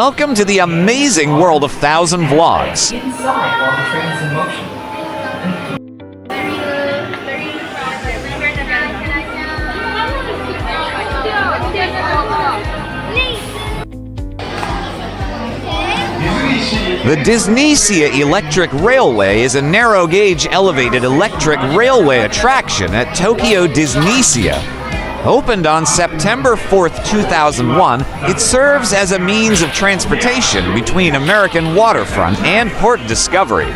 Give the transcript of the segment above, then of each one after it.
Welcome to the amazing world of 1,000 Vlogs. Get inside while the train is in motion. The Disneysea Electric Railway is a narrow-gauge elevated electric railway attraction at Tokyo Disneysea. Opened on September 4th, 2001, it serves as a means of transportation between American Waterfront and Port Discovery.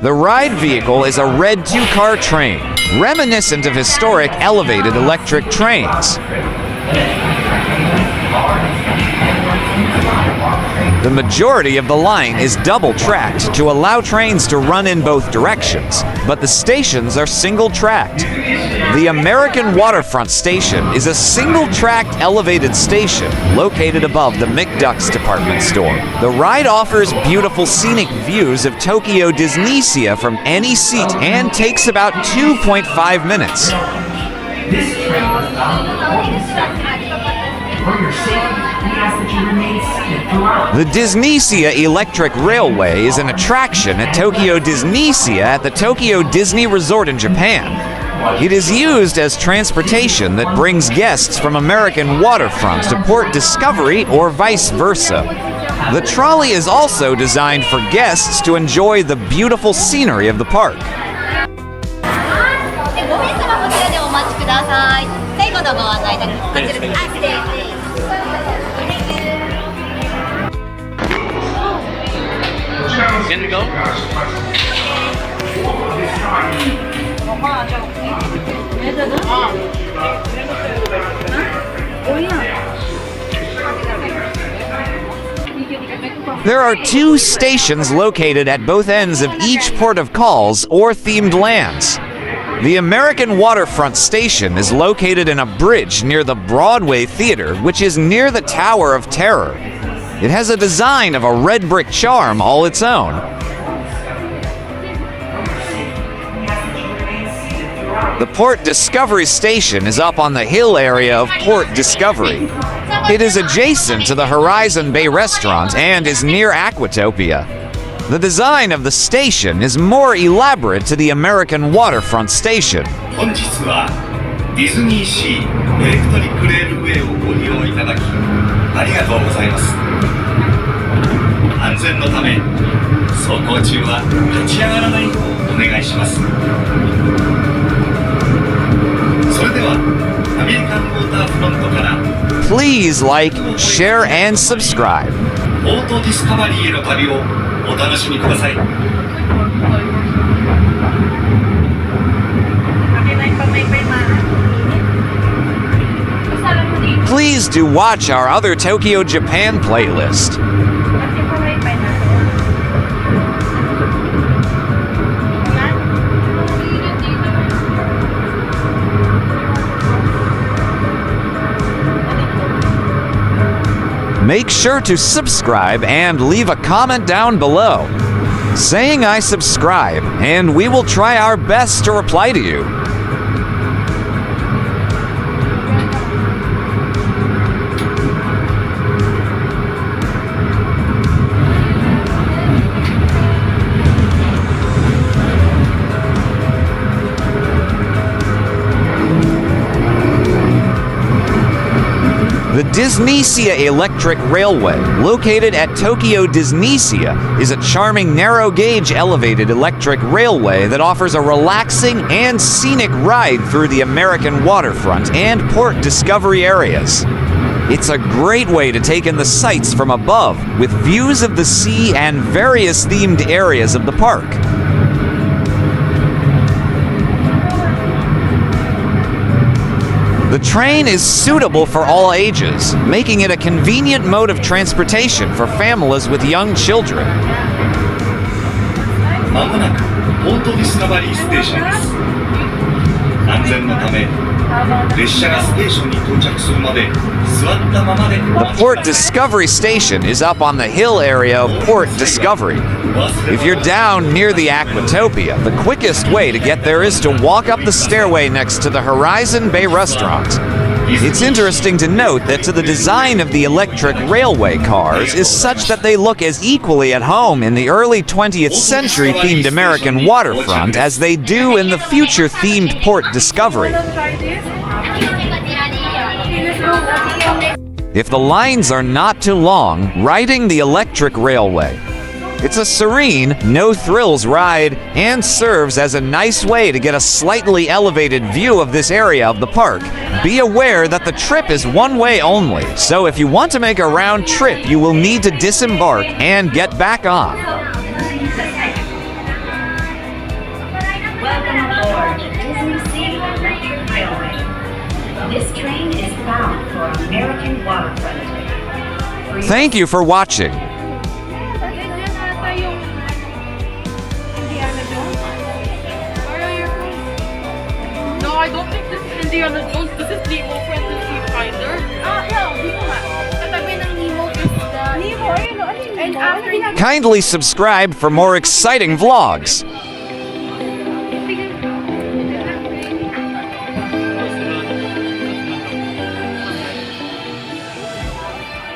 The ride vehicle is a red two-car train, reminiscent of historic elevated electric trains. The majority of the line is double-tracked to allow trains to run in both directions, but the stations are single-tracked. The American Waterfront Station is a single-tracked elevated station located above the McDuck's department store. The ride offers beautiful scenic views of Tokyo Disneysea from any seat and takes about 2.5 minutes. This train is bound for Port Discovery. For your safety, we ask that you remain seated throughout. The Disneysea Electric Railway is an attraction at Tokyo Disneysea at the Tokyo Disney Resort in Japan. It is used as transportation that brings guests from American Waterfront to Port Discovery or vice versa. The trolley is also designed for guests to enjoy the beautiful scenery of the park. Can we go? There are two stations located at both ends of each port of calls or themed lands. The American Waterfront Station is located in a bridge near the Broadway Theater, which is near the Tower of Terror. It has a design of a red brick charm all its own. The Port Discovery Station is up on the hill area of Port Discovery. It is adjacent to the Horizon Bay restaurant and is near Aquatopia. The design of the station is more elaborate to the American Waterfront Station. 本日はディズニーシーエレクトリックレールウェイをご利用いただきありがとうございます。安全のため走行中は立ち上がらないようお願いします。それではアメリカンウォーターフロントから Please like, share, and subscribe. オートディスカバリーへの旅をお楽しみください。Please do watch our other Tokyo Japan playlist. Make sure to subscribe and leave a comment down below, saying I subscribe, and we will try our best to reply to you. The Disneysea Electric Railway, located at Tokyo Disneysea, is a charming narrow-gauge elevated electric railway that offers a relaxing and scenic ride through the American Waterfront and Port Discovery areas. It's a great way to take in the sights from above, with views of the sea and various themed areas of the park. The train is suitable for all ages, making it a convenient mode of transportation for families with young children. まもなくポートディスカバリーステーションです。安全のため列車がステーションに到着するまで座ったままで The Port Discovery Station is up on the hill area of Port Discovery. If you're down near the Aquatopia, the quickest way to get there is to walk up the stairway next to the Horizon Bay restaurant. It's interesting to note that the design of the electric railway cars is such that they look as equally at home in the early 20th century themed American waterfront as they do in the future themed Port Discovery. If the lines are not too long, riding the electric railway. It's a serene, no-thrills ride and serves as a nice way to get a slightly elevated view of this area of the park. Be aware that the trip is one way only, so if you want to make a round trip, you will need to disembark and get back on. Welcome aboard the Disneysea Electric Railway. This train is bound for American Waterfront. Thank you for watching. No, I don't think this is Indiana Jones. This is Nemo from the Sea Finder. Yeah, Nemo nga. Katabi ng Nemo is the... Nemo, ayun, ano yung Nemo? Kindly subscribe for more exciting vlogs.